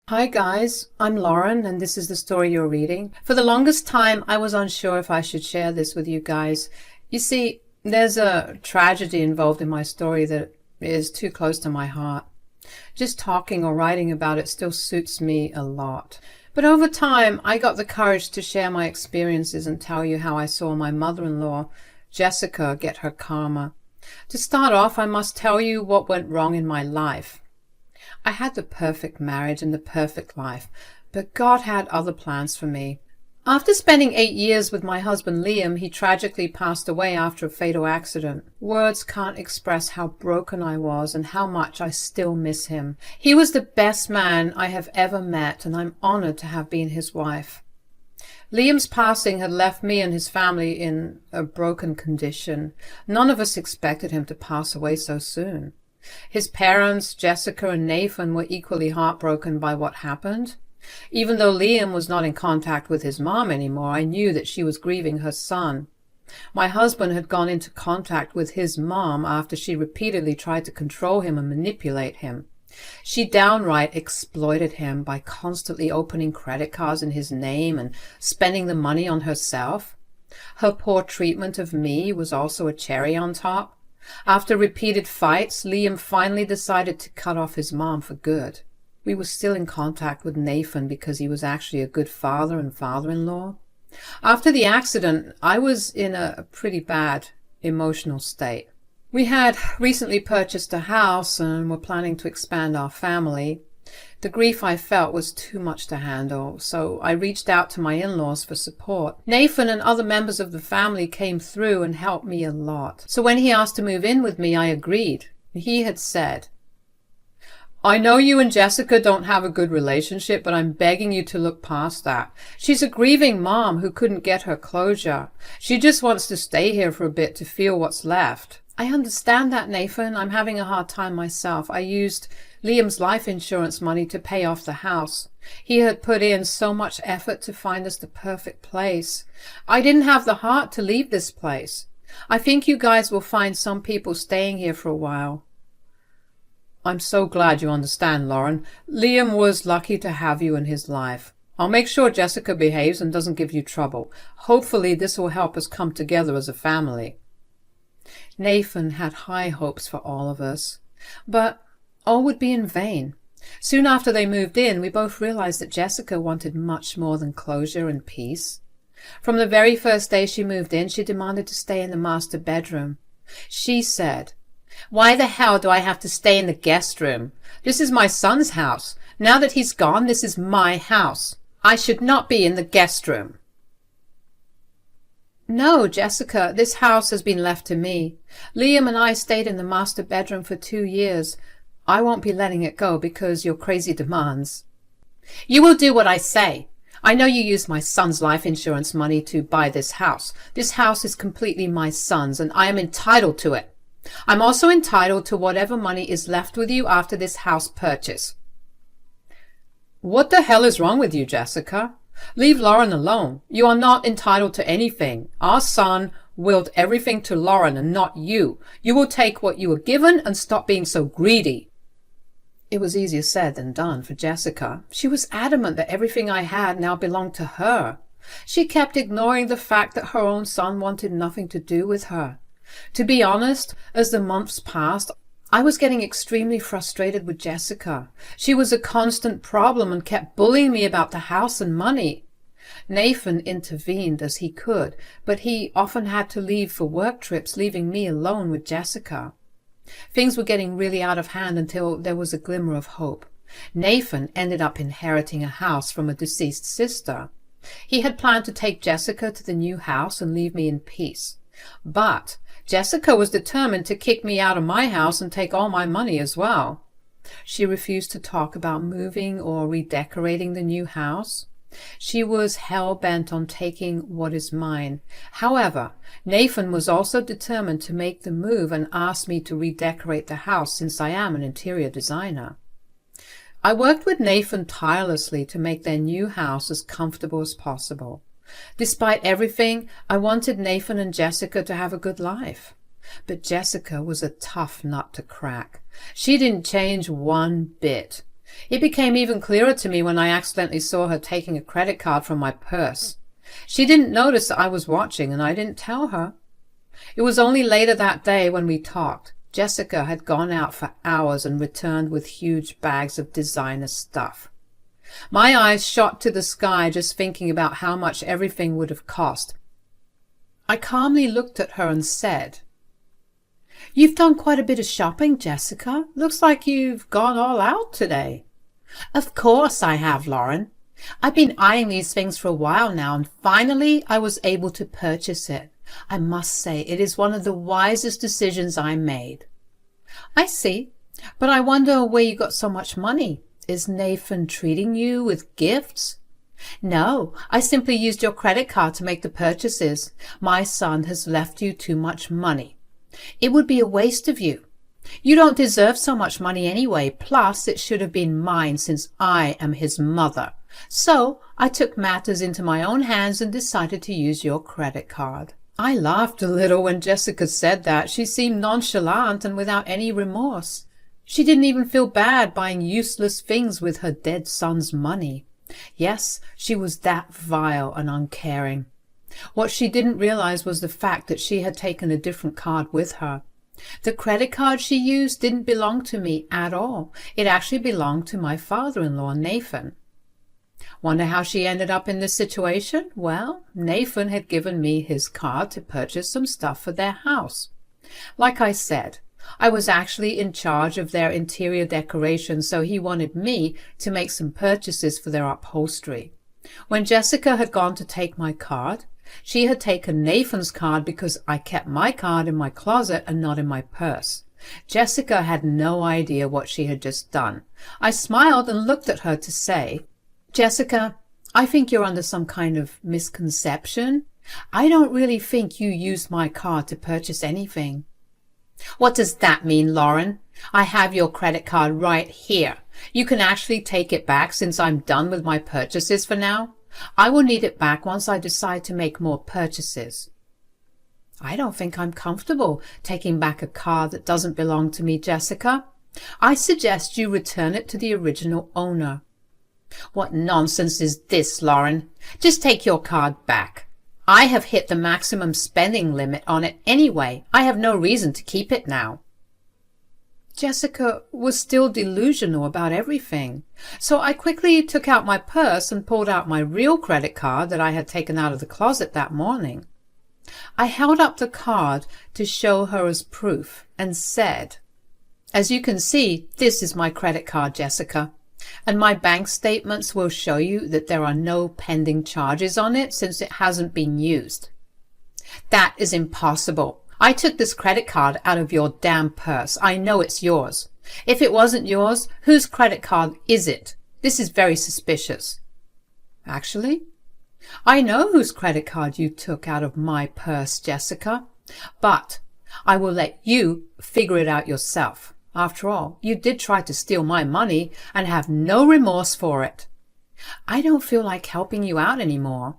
Hi guys, I'm Lauren and this is the story you're reading. For the longest time I was unsure if I should share this with you guys. You see, there's a tragedy involved in my story that is too close to my heart. Just talking or writing about it still suits me a lot. But over time I got the courage to share my experiences and tell you how I saw my mother-in-law, Jessica, get her karma. To start off, I must tell you what went wrong in my life. I had the perfect marriage and the perfect life, but God had other plans for me. After spending 8 years with my husband Liam, he tragically passed away after a fatal accident. Words can't express how broken I was and how much I still miss him. He was the best man I have ever met, and I'm honored to have been his wife. Liam's passing had left me and his family in a broken condition. None of us expected him to pass away so soon. His parents, Jessica and Nathan, were equally heartbroken by what happened. Even though Liam was not in contact with his mom anymore, I knew that she was grieving her son. My husband had gone into contact with his mom after she repeatedly tried to control him and manipulate him. She downright exploited him by constantly opening credit cards in his name and spending the money on herself. Her poor treatment of me was also a cherry on top. After repeated fights, Liam finally decided to cut off his mom for good. We were still in contact with Nathan because he was actually a good father and father-in-law. After the accident, I was in a pretty bad emotional state. We had recently purchased a house and were planning to expand our family. The grief I felt was too much to handle, so I reached out to my in-laws for support. Nathan and other members of the family came through and helped me a lot. So when he asked to move in with me, I agreed. He had said, "I know you and Jessica don't have a good relationship, but I'm begging you to look past that. She's a grieving mom who couldn't get her closure. She just wants to stay here for a bit to feel what's left." I understand that, Nathan. I'm having a hard time myself. I used Liam's life insurance money to pay off the house. He had put in so much effort to find us the perfect place. I didn't have the heart to leave this place. I think you guys will find some people staying here for a while. I'm so glad you understand, Lauren. Liam was lucky to have you in his life. I'll make sure Jessica behaves and doesn't give you trouble. Hopefully this will help us come together as a family. Nathan had high hopes for all of us, but all would be in vain. Soon after they moved in, we both realized that Jessica wanted much more than closure and peace. From the very first day she moved in, she demanded to stay in the master bedroom. She said, "Why the hell do I have to stay in the guest room? This is my son's house. Now that he's gone, this is my house. I should not be in the guest room." "No, Jessica, this house has been left to me. Liam and I stayed in the master bedroom for 2 years. I won't be letting it go because your crazy demands." "You will do what I say. I know you used my son's life insurance money to buy this house. This house is completely my son's and I am entitled to it. I'm also entitled to whatever money is left with you after this house purchase." "What the hell is wrong with you, Jessica? Leave Lauren alone. You are not entitled to anything. Our son willed everything to Lauren and not you. You will take what you were given and stop being so greedy." It was easier said than done for Jessica. She was adamant that everything I had now belonged to her. She kept ignoring the fact that her own son wanted nothing to do with her. To be honest, as the months passed, I was getting extremely frustrated with Jessica. She was a constant problem and kept bullying me about the house and money. Nathan intervened as he could, but he often had to leave for work trips, leaving me alone with Jessica. Things were getting really out of hand until there was a glimmer of hope. Nathan ended up inheriting a house from a deceased sister. He had planned to take Jessica to the new house and leave me in peace. But Jessica was determined to kick me out of my house and take all my money as well. She refused to talk about moving or redecorating the new house. She was hell-bent on taking what is mine. However, Nathan was also determined to make the move and asked me to redecorate the house since I am an interior designer. I worked with Nathan tirelessly to make their new house as comfortable as possible. Despite everything, I wanted Nathan and Jessica to have a good life. But Jessica was a tough nut to crack. She didn't change one bit. It became even clearer to me when I accidentally saw her taking a credit card from my purse. She didn't notice that I was watching, and I didn't tell her. It was only later that day when we talked. Jessica had gone out for hours and returned with huge bags of designer stuff. My eyes shot to the sky just thinking about how much everything would have cost. I calmly looked at her and said, "You've done quite a bit of shopping, Jessica. Looks like you've gone all out today." "Of course I have, Lauren. I've been eyeing these things for a while now, and finally I was able to purchase it. I must say it is one of the wisest decisions I made." "I see. But I wonder where you got so much money. Is Nathan treating you with gifts?" "No, I simply used your credit card to make the purchases. My son has left you too much money. It would be a waste of you. You don't deserve so much money anyway, plus it should have been mine since I am his mother. So I took matters into my own hands and decided to use your credit card." I laughed a little when Jessica said that. She seemed nonchalant and without any remorse. She didn't even feel bad buying useless things with her dead son's money. Yes, she was that vile and uncaring. What she didn't realize was the fact that she had taken a different card with her. The credit card she used didn't belong to me at all. It actually belonged to my father-in-law, Nathan. Wonder how she ended up in this situation? Well, Nathan had given me his card to purchase some stuff for their house. Like I said, I was actually in charge of their interior decoration, so he wanted me to make some purchases for their upholstery. When Jessica had gone to take my card, she had taken Nathan's card because I kept my card in my closet and not in my purse. Jessica had no idea what she had just done. I smiled and looked at her to say, "Jessica, I think you're under some kind of misconception. I don't really think you used my card to purchase anything." "What does that mean, Lauren? I have your credit card right here. You can actually take it back since I'm done with my purchases for now. I will need it back once I decide to make more purchases." "I don't think I'm comfortable taking back a card that doesn't belong to me, Jessica. I suggest you return it to the original owner." "What nonsense is this, Lauren? Just take your card back. I have hit the maximum spending limit on it anyway. I have no reason to keep it now." Jessica was still delusional about everything, so I quickly took out my purse and pulled out my real credit card that I had taken out of the closet that morning. I held up the card to show her as proof and said, "As you can see, this is my credit card, Jessica, and my bank statements will show you that there are no pending charges on it since it hasn't been used." "That is impossible. I took this credit card out of your damn purse. I know it's yours. If it wasn't yours, whose credit card is it? This is very suspicious." "Actually, I know whose credit card you took out of my purse, Jessica, but I will let you figure it out yourself. After all, you did try to steal my money and have no remorse for it. I don't feel like helping you out anymore."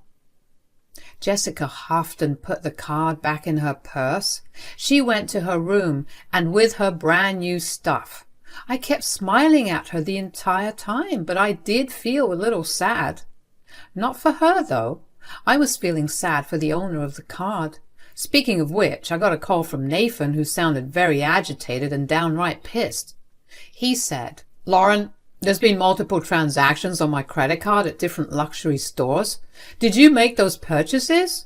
Jessica huffed and put the card back in her purse. She went to her room and with her brand new stuff. I kept smiling at her the entire time, but I did feel a little sad. Not for her, though. I was feeling sad for the owner of the card. Speaking of which, I got a call from Nathan, who sounded very agitated and downright pissed. He said, "Lauren, there's been multiple transactions on my credit card at different luxury stores. Did you make those purchases?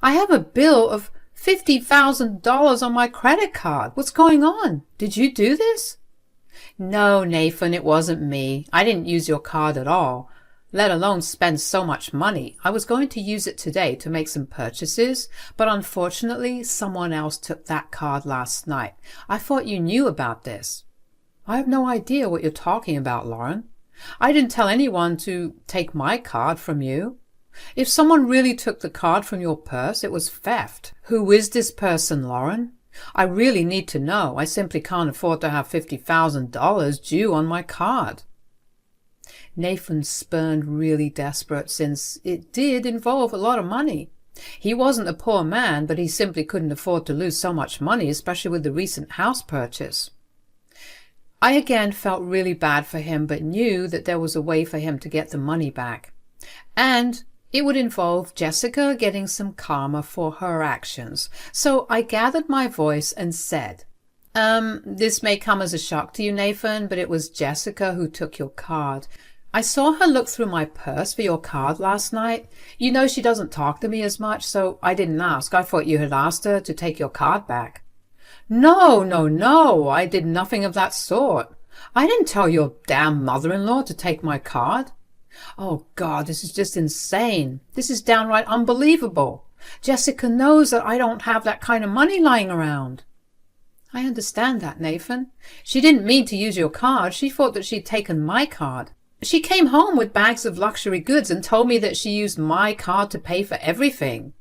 I have a bill of $50,000 on my credit card. What's going on? Did you do this?" "No, Nathan, it wasn't me. I didn't use your card at all, let alone spend so much money. I was going to use it today to make some purchases, but unfortunately someone else took that card last night. I thought you knew about this." "I have no idea what you're talking about, Lauren. I didn't tell anyone to take my card from you. If someone really took the card from your purse, it was theft. Who is this person, Lauren? I really need to know. I simply can't afford to have $50,000 due on my card." Nathan spurned really desperate, since it did involve a lot of money. He wasn't a poor man, but he simply couldn't afford to lose so much money, especially with the recent house purchase. I again felt really bad for him, but knew that there was a way for him to get the money back. And it would involve Jessica getting some karma for her actions. So I gathered my voice and said, this may come as a shock to you, Nathan, but it was Jessica who took your card. I saw her look through my purse for your card last night. You know she doesn't talk to me as much, so I didn't ask. I thought you had asked her to take your card back. No, I did nothing of that sort. I didn't tell your damn mother-in-law to take my card. Oh God, this is just insane. This is downright unbelievable. Jessica knows that I don't have that kind of money lying around. I understand that, Nathan. She didn't mean to use your card. She thought that she'd taken my card. She came home with bags of luxury goods and told me that she used my card to pay for everything.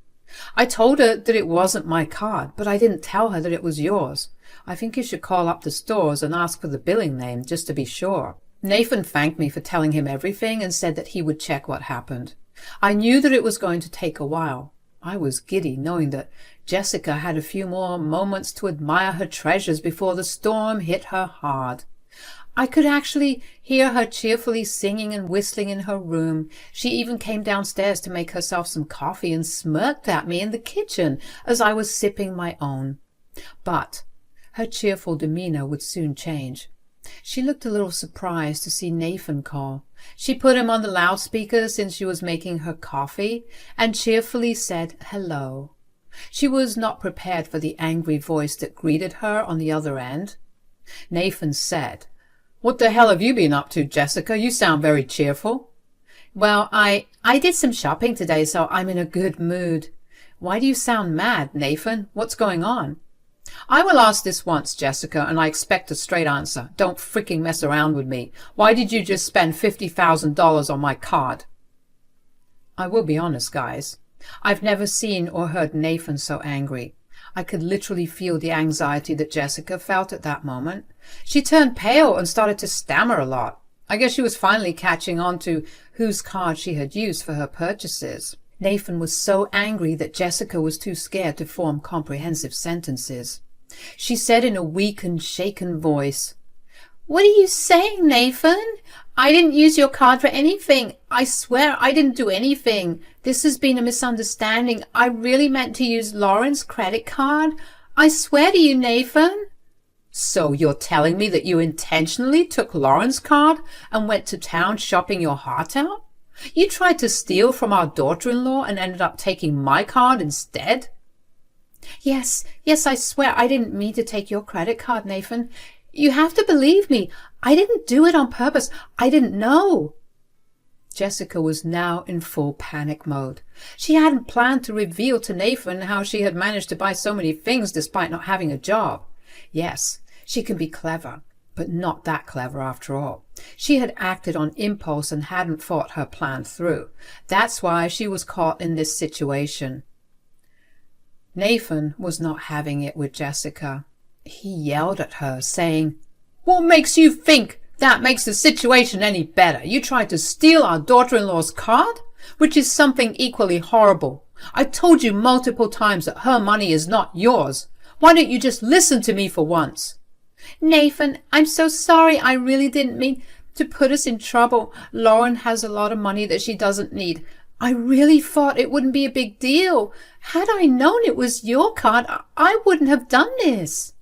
I told her that it wasn't my card, but I didn't tell her that it was yours. I think you should call up the stores and ask for the billing name, just to be sure. Nathan thanked me for telling him everything and said that he would check what happened. I knew that it was going to take a while. I was giddy, knowing that Jessica had a few more moments to admire her treasures before the storm hit her hard. I could actually hear her cheerfully singing and whistling in her room. She even came downstairs to make herself some coffee and smirked at me in the kitchen as I was sipping my own. But her cheerful demeanor would soon change. She looked a little surprised to see Nathan call. She put him on the loudspeaker since she was making her coffee and cheerfully said hello. She was not prepared for the angry voice that greeted her on the other end. Nathan said, "What the hell have you been up to, Jessica? You sound very cheerful." "Well, I did some shopping today, so I'm in a good mood." "Why do you sound mad, Nathan? What's going on?" "I will ask this once, Jessica, and I expect a straight answer. Don't freaking mess around with me. Why did you just spend $50,000 on my card?" I will be honest, guys. I've never seen or heard Nathan so angry. I could literally feel the anxiety that Jessica felt at that moment. She turned pale and started to stammer a lot. I guess she was finally catching on to whose card she had used for her purchases. Nathan was so angry that Jessica was too scared to form comprehensive sentences. She said in a weak and shaken voice, "What are you saying, Nathan? I didn't use your card for anything. I swear I didn't do anything. This has been a misunderstanding. I really meant to use Lauren's credit card. I swear to you, Nathan." "So you're telling me that you intentionally took Lauren's card and went to town shopping your heart out? You tried to steal from our daughter-in-law and ended up taking my card instead?" Yes, I swear I didn't mean to take your credit card, Nathan. You have to believe me. I didn't do it on purpose. I didn't know." Jessica was now in full panic mode. She hadn't planned to reveal to Nathan how she had managed to buy so many things despite not having a job. Yes, she can be clever, but not that clever after all. She had acted on impulse and hadn't thought her plan through. That's why she was caught in this situation. Nathan was not having it with Jessica. He yelled at her, saying, "What makes you think that makes the situation any better? You tried to steal our daughter-in-law's card, which is something equally horrible. I told you multiple times that her money is not yours. Why don't you just listen to me for once?" "Nathan, I'm so sorry. I really didn't mean to put us in trouble. Lauren has a lot of money that she doesn't need. I really thought it wouldn't be a big deal. Had I known it was your card, I wouldn't have done this."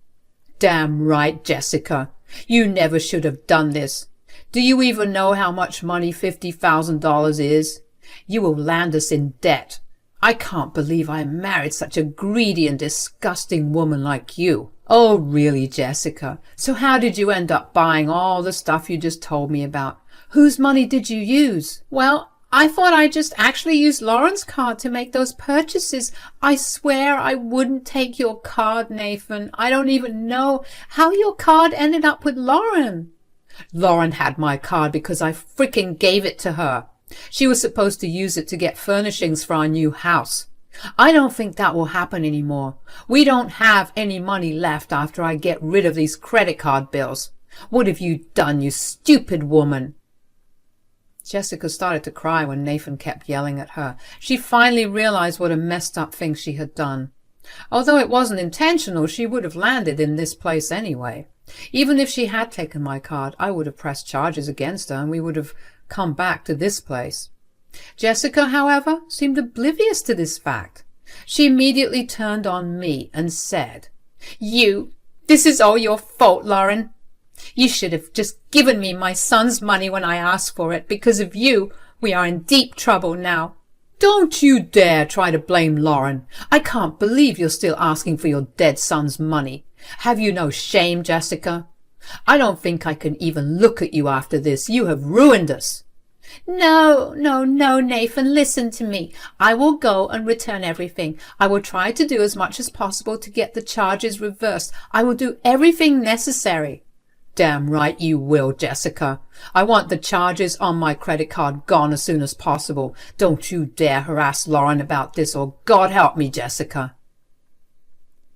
"Damn right, Jessica. You never should have done this. Do you even know how much money $50,000 is? You will land us in debt. I can't believe I married such a greedy and disgusting woman like you." "Oh, really, Jessica? So how did you end up buying all the stuff you just told me about? Whose money did you use?" "Well, I thought I just actually used Lauren's card to make those purchases. I swear I wouldn't take your card, Nathan. I don't even know how your card ended up with Lauren." "Lauren had my card because I freaking gave it to her. She was supposed to use it to get furnishings for our new house. I don't think that will happen anymore. We don't have any money left after I get rid of these credit card bills. What have you done, you stupid woman?" Jessica started to cry when Nathan kept yelling at her. She finally realized what a messed up thing she had done. Although it wasn't intentional, she would have landed in this place anyway. Even if she had taken my card, I would have pressed charges against her and we would have come back to this place. Jessica, however, seemed oblivious to this fact. She immediately turned on me and said, This is all your fault, Lauren. You should have just given me my son's money when I asked for it. Because of you, we are in deep trouble now. Don't you dare try to blame Lauren. I can't believe you're still asking for your dead son's money. Have you no shame, Jessica? I don't think I can even look at you after this. You have ruined us. No, Nathan, listen to me. I will go and return everything. I will try to do as much as possible to get the charges reversed. I will do everything necessary. Damn right you will, Jessica. I want the charges on my credit card gone as soon as possible. Don't you dare harass Lauren about this, or God help me, Jessica.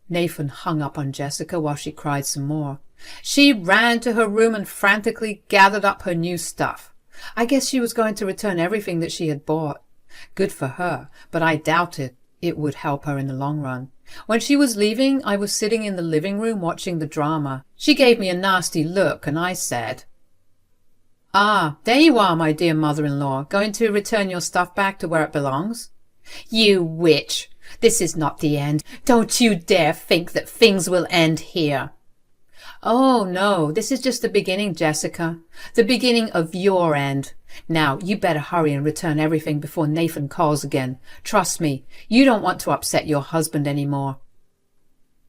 Nathan hung up on Jessica while she cried some more. She ran to her room and frantically gathered up her new stuff. I guess she was going to return everything that she had bought. Good for her, but I doubted it would help her in the long run. When she was leaving, I was sitting in the living room watching the drama. She gave me a nasty look and I said, "Ah, there you are, my dear mother-in-law, going to return your stuff back to where it belongs?" "You witch! This is not the end. Don't you dare think that things will end here." "Oh, no, this is just the beginning, Jessica. The beginning of your end. Now, you better hurry and return everything before Nathan calls again. Trust me, you don't want to upset your husband any more."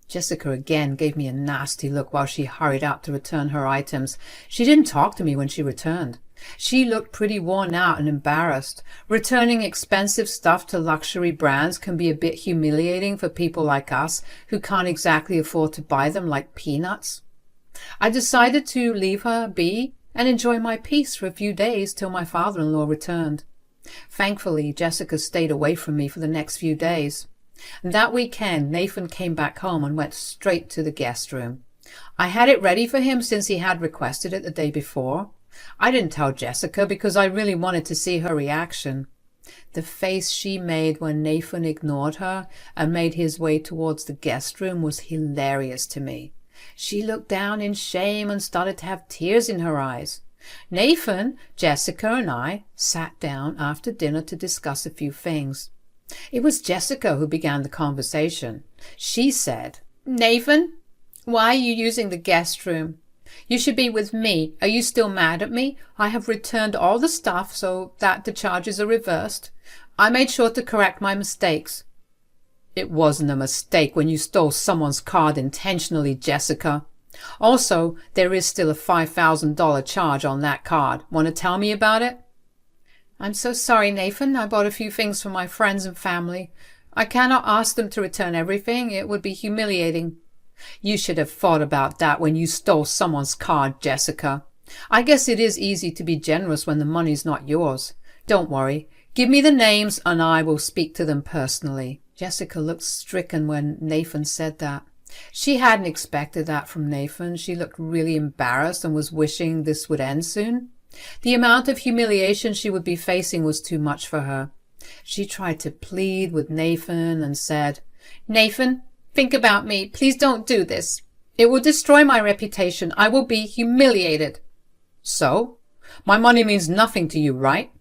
Jessica again gave me a nasty look while she hurried out to return her items. She didn't talk to me when she returned. She looked pretty worn out and embarrassed. Returning expensive stuff to luxury brands can be a bit humiliating for people like us who can't exactly afford to buy them like peanuts. I decided to leave her be and enjoy my peace for a few days till my father-in-law returned. Thankfully, Jessica stayed away from me for the next few days. That weekend, Nathan came back home and went straight to the guest room. I had it ready for him since he had requested it the day before. I didn't tell Jessica because I really wanted to see her reaction. The face she made when Nathan ignored her and made his way towards the guest room was hilarious to me. She looked down in shame and started to have tears in her eyes. Nathan, Jessica, and I sat down after dinner to discuss a few things. It was Jessica who began the conversation. She said, "Nathan, why are you using the guest room? You should be with me. Are you still mad at me? I have returned all the stuff so that the charges are reversed. I made sure to correct my mistakes." "It wasn't a mistake when you stole someone's card intentionally, Jessica. Also, there is still a $5,000 charge on that card. Want to tell me about it?" "I'm so sorry, Nathan. I bought a few things for my friends and family. I cannot ask them to return everything. It would be humiliating." "You should have thought about that when you stole someone's card, Jessica. I guess it is easy to be generous when the money's not yours. Don't worry. Give me the names and I will speak to them personally." Jessica looked stricken when Nathan said that. She hadn't expected that from Nathan. She looked really embarrassed and was wishing this would end soon. The amount of humiliation she would be facing was too much for her. She tried to plead with Nathan and said, "Nathan, think about me. Please don't do this. It will destroy my reputation. I will be humiliated." "So? My money means nothing to you, right?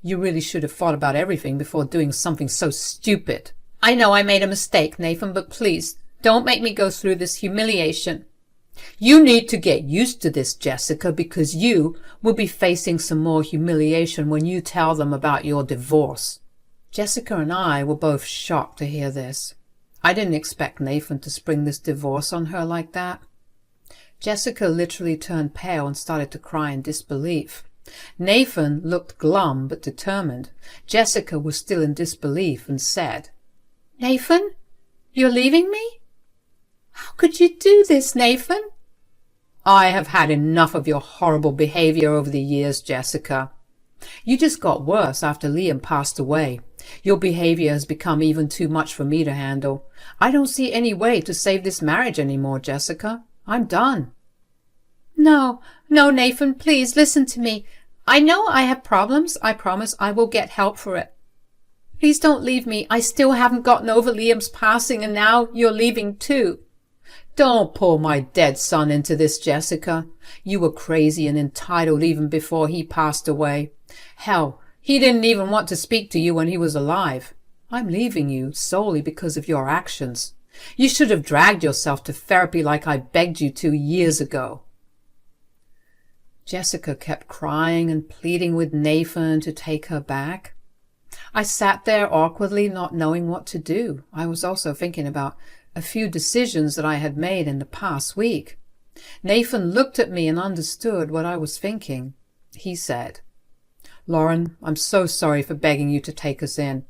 You really should have thought about everything before doing something so stupid." "I know I made a mistake, Nathan, but please, don't make me go through this humiliation." "You need to get used to this, Jessica, because you will be facing some more humiliation when you tell them about your divorce." Jessica and I were both shocked to hear this. I didn't expect Nathan to spring this divorce on her like that. Jessica literally turned pale and started to cry in disbelief. Nathan looked glum but determined. Jessica was still in disbelief and said, "Nathan, you're leaving me? How could you do this, Nathan?" "I have had enough of your horrible behavior over the years, Jessica. You just got worse after Liam passed away. Your behavior has become even too much for me to handle. I don't see any way to save this marriage anymore, Jessica. I'm done." No, Nathan, please listen to me. I know I have problems. I promise I will get help for it. Please don't leave me. I still haven't gotten over Liam's passing and now you're leaving too." Don't pull my dead son into this, Jessica. You were crazy and entitled even before he passed away. Hell, he didn't even want to speak to you when he was alive. I'm leaving you solely because of your actions. You should have dragged yourself to therapy like I begged you to years ago." Jessica kept crying and pleading with Nathan to take her back. I sat there awkwardly, not knowing what to do. I was also thinking about a few decisions that I had made in the past week. Nathan looked at me and understood what I was thinking. He said, "Lauren, I'm so sorry for begging you to take us in.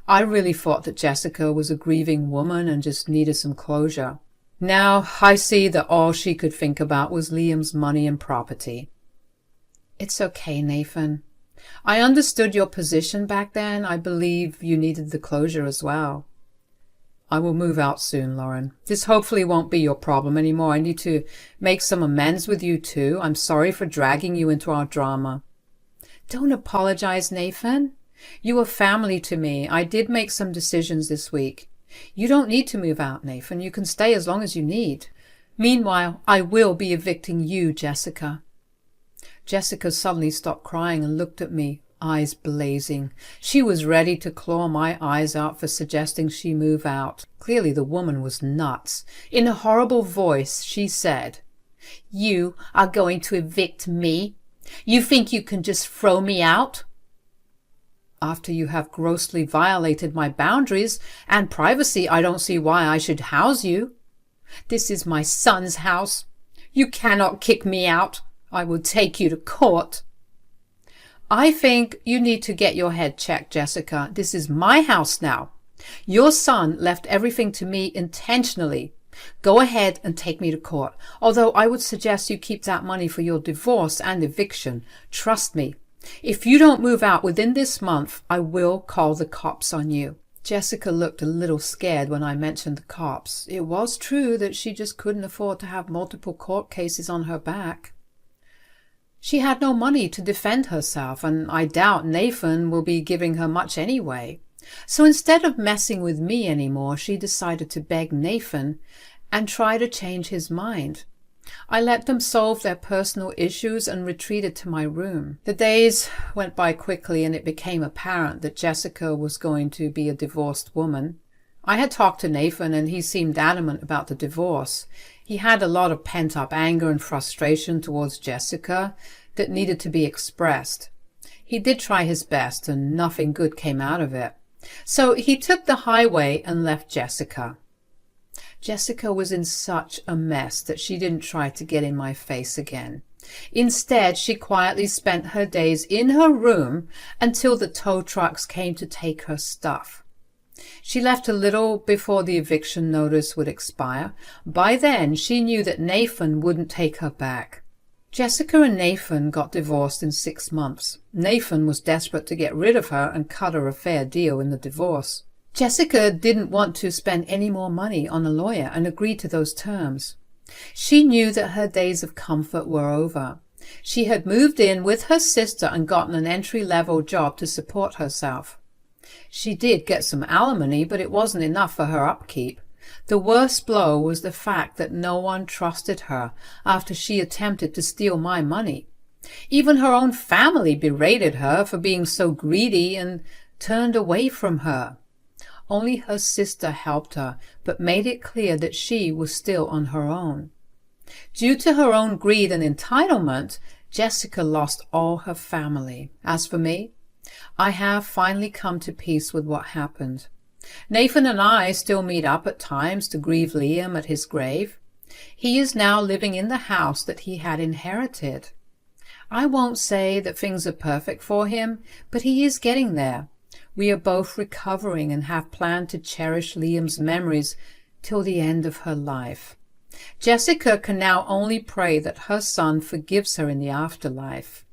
I really thought that Jessica was a grieving woman and just needed some closure. Now I see that all she could think about was Liam's money and property." "It's okay, Nathan. I understood your position back then. I believe you needed the closure as well." "I will move out soon, Lauren. This hopefully won't be your problem anymore. I need to make some amends with you too. I'm sorry for dragging you into our drama." "Don't apologize, Nathan. You are family to me. I did make some decisions this week. You don't need to move out, Nathan. You can stay as long as you need. Meanwhile, I will be evicting you, Jessica." Jessica suddenly stopped crying and looked at me, eyes blazing. She was ready to claw my eyes out for suggesting she move out. Clearly the woman was nuts. In a horrible voice, she said, "You are going to evict me? You think you can just throw me out?" "After you have grossly violated my boundaries and privacy, I don't see why I should house you." "This is my son's house. You cannot kick me out. I will take you to court." "I think you need to get your head checked, Jessica. This is my house now. Your son left everything to me intentionally. Go ahead and take me to court, although I would suggest you keep that money for your divorce and eviction. Trust me, if you don't move out within this month, I will call the cops on you." Jessica looked a little scared when I mentioned the cops. It was true that she just couldn't afford to have multiple court cases on her back. She had no money to defend herself, and I doubt Nathan will be giving her much anyway. So instead of messing with me anymore, she decided to beg Nathan and try to change his mind. I let them solve their personal issues and retreated to my room. The days went by quickly, and it became apparent that Jessica was going to be a divorced woman. I had talked to Nathan, and he seemed adamant about the divorce. He had a lot of pent-up anger and frustration towards Jessica that needed to be expressed. He did try his best, and nothing good came out of it. So he took the highway and left Jessica. Jessica was in such a mess that she didn't try to get in my face again. Instead, she quietly spent her days in her room until the tow trucks came to take her stuff. She left a little before the eviction notice would expire. By then, she knew that Nathan wouldn't take her back. Jessica and Nathan got divorced in 6 months. Nathan was desperate to get rid of her and cut her a fair deal in the divorce. Jessica didn't want to spend any more money on a lawyer and agreed to those terms. She knew that her days of comfort were over. She had moved in with her sister and gotten an entry-level job to support herself. She did get some alimony, but it wasn't enough for her upkeep. The worst blow was the fact that no one trusted her after she attempted to steal my money. Even her own family berated her for being so greedy and turned away from her. Only her sister helped her, but made it clear that she was still on her own. Due to her own greed and entitlement, Jessica lost all her family. As for me, I have finally come to peace with what happened. Nathan and I still meet up at times to grieve Liam at his grave. He is now living in the house that he had inherited. I won't say that things are perfect for him, but he is getting there. We are both recovering and have planned to cherish Liam's memories till the end of her life. Jessica can now only pray that her son forgives her in the afterlife.